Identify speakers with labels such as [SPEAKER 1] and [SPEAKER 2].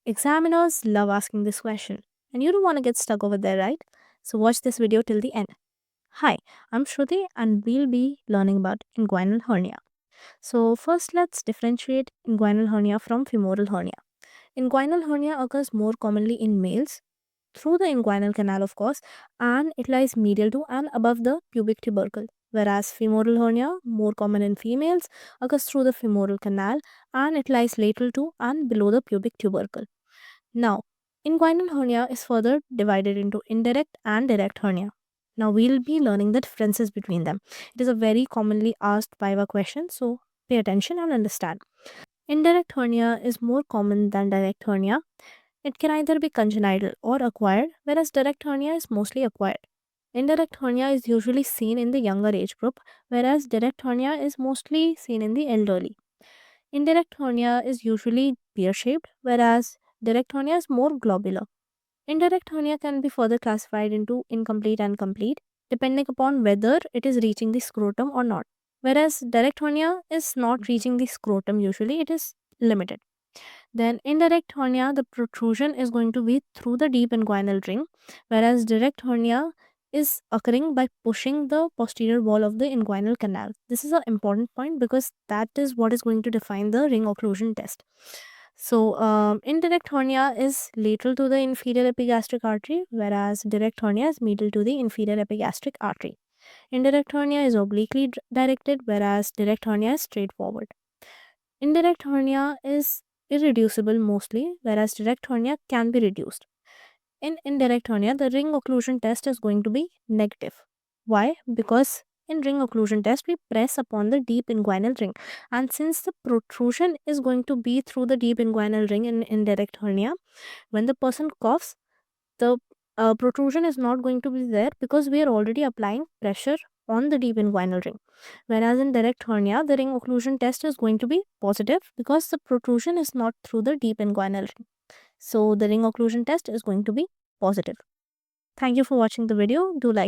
[SPEAKER 1] Examiners love asking this question, and you don't want to get stuck over there, right? So watch this video till the end. Hi, I'm Shruti, and we'll be learning about inguinal hernia. So first, let's differentiate inguinal hernia from femoral hernia. Inguinal hernia occurs more commonly in males through the inguinal canal, of course, and it lies medial to and above the pubic tubercle. Whereas femoral hernia, more common in females, occurs through the femoral canal and it lies lateral to and below the pubic tubercle. Now, inguinal hernia is further divided into indirect and direct hernia. Now, we'll be learning the differences between them. It is a very commonly asked Viva question, so pay attention and understand. Indirect hernia is more common than direct hernia. It can either be congenital or acquired, whereas direct hernia is mostly acquired. Indirect hernia is usually seen in the younger age group, whereas direct hernia is mostly seen in the elderly. Indirect hernia is usually pear shaped, whereas direct hernia is more globular. Indirect hernia can be further classified into incomplete and complete, depending upon whether it is reaching the scrotum or not. Whereas direct hernia is not reaching the scrotum usually, it is limited. Then indirect hernia, the protrusion is going to be through the deep inguinal ring, whereas direct hernia is occurring by pushing the posterior wall of the inguinal canal. This is an important point because that is what is going to define the ring occlusion test. So, indirect hernia is lateral to the inferior epigastric artery, whereas direct hernia is medial to the inferior epigastric artery. Indirect hernia is obliquely directed, whereas direct hernia is straightforward. Indirect hernia is irreducible mostly, whereas direct hernia can be reduced. In indirect hernia, the ring occlusion test is going to be negative. Why? Because in ring occlusion test, we press upon the deep inguinal ring. And since the protrusion is going to be through the deep inguinal ring in indirect hernia, when the person coughs, the protrusion is not going to be there because we are already applying pressure on the deep inguinal ring. Whereas in direct hernia, the ring occlusion test is going to be positive because the protrusion is not through the deep inguinal ring. So the ring occlusion test is going to be positive. Thank you for watching the video. Do like